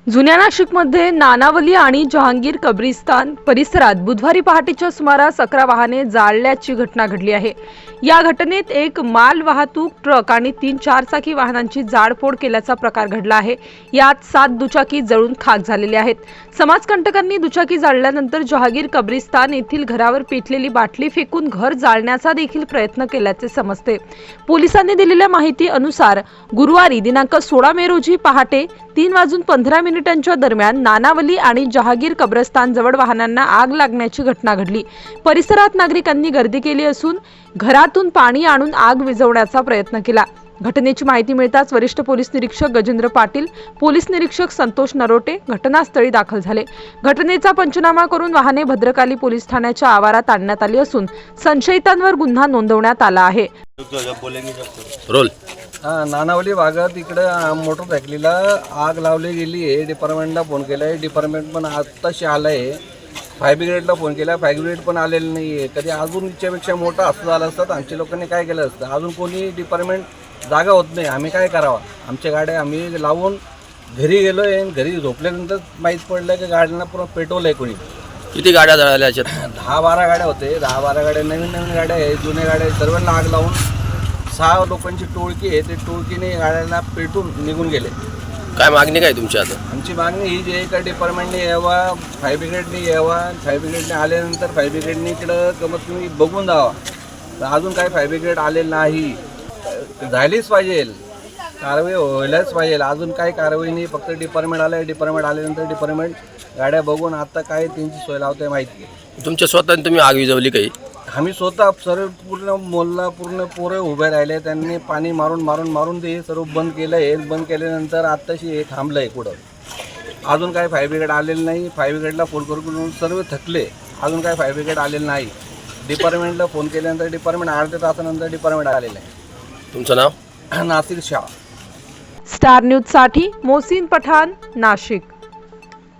जुन्या नाशिकमध्ये नानावली आणि जहांगीर कब्रिस्तान परिसरात बुधवारी पहाटेच्या सुमारास 11 वाहने जाळल्याची घटना घडली आहे। या घटनेत एक माल वाहतूक ट्रक आणि 3 चारचाकी वाहनांची जाळपोळ केल्याचा प्रकार घडला आहे। यात 7 दुचाकी जळून खाक झालेल्या आहेत। समाजकंटकांनी दुचाकी जाळल्यानंतर जहांगीर कब्रिस्तान येथील घरावर पेटलेली बाटली फेकून घर जाळण्याचा देखील प्रयत्न केल्याचे समजते। पोलिसांनी दिलेल्या माहिती अनुसार गुरुवारी दिनांक 16 मे रोजी पहाटे 3:15 दरम्यान नानावली आणि जहांगीर कब्रस्तान जवळ वाहनांना आग लागण्याची घटना घडली। परिसरात नागरिकांनी गर्दी केली असून घरातून पाणी आणून आग विझवण्याचा प्रयत्न केला। घटनेची माहिती मिळताच वरिष्ठ पोलीस निरीक्षक गजेंद्र पाटील, पोलीस निरीक्षक संतोष नरोटे घटनास्थळी दाखल झाले। घटनेचा पंचनामा करून वाहने भद्रकाली पोलीस ठाण्याच्या आवारात आणण्यात आली असून संशयितांवर गुन्हा नोंदवण्यात आला आहे। रोल नानावली भागात इकडं मोटरसायकलीला आग लावली गेली आहे। डिपार्टमेंटला फोन केला आहे, डिपार्टमेंट पण आत्ताशी आलं आहे। फायर ब्रिगेडला फोन केला, फायर ब्रिगेड पण आलेलं नाही आहे। कधी अजून इच्छापेक्षा मोठं असं झालं असतं आमच्या लोकांनी काय केलं असतं। अजून कोणी डिपार्टमेंट जागा होत नाही, आम्ही काय करावं। आमच्या गाड्या आम्ही लावून घरी गेलो आहे, घरी झोपल्यानंतर माहीत पडलं की गाड्यांना पूर्ण पेट्रोल आहे। कोणी किती गाड्या जळाल्या याच्यात? 10-12 गाड्या होते, 10-12 गाड्या नवीन गाड्या आहे, जुन्या गाड्या आहे। सर्वांना आग लावून 6 लोकांची टोळकी आहे, ते टोळकीने गाड्यांना पेटून निघून गेले। काय मागणी काय तुमची आता? आमची मागणी ही जी आहे का डिपार्टमेंटने यावा, फायर ब्रिगेडने यावा। फायर ब्रिगेडने आल्यानंतर फायर ब्रिगेडने इकडं कमीत कमी बघून जावा। तर अजून काय फायर ब्रिगेड आलेलं नाही, झालीच पाहिजे, कारवाई व्हायलाच पाहिजे। अजून काय कारवाई नाही, फक्त डिपार्टमेंट आलं, डिपार्टमेंट आल्यानंतर डिपार्टमेंट गाड्या बघून आता काय त्यांची सोय लावते माहिती आहे। तुमच्या स्वतःने तुम्ही आग विझवली काही? आम्ही स्वतः सर्व पूर्ण मोहल्ला पूर्ण पोरं उभे राहिले, त्यांनी पाणी मारून ते सर्व बंद केलं आहे। बंद केल्यानंतर आत्ताशी हे थांबलं आहे कुठं। अजून काय फायर ब्रिगेड आलेलं नाही, फायर ब्रिगेडला फोन करून सर्व थकले, अजून काय फायर ब्रिगेड आलेलं नाही। डिपार्टमेंटला फोन केल्यानंतर डिपार्टमेंट अर्ध्या तासानंतर डिपार्टमेंट आलेलं आहे। तुमचं नाव? नासिर शाह। स्टार न्यूज साठी मोहसिन पठाण, नाशिक।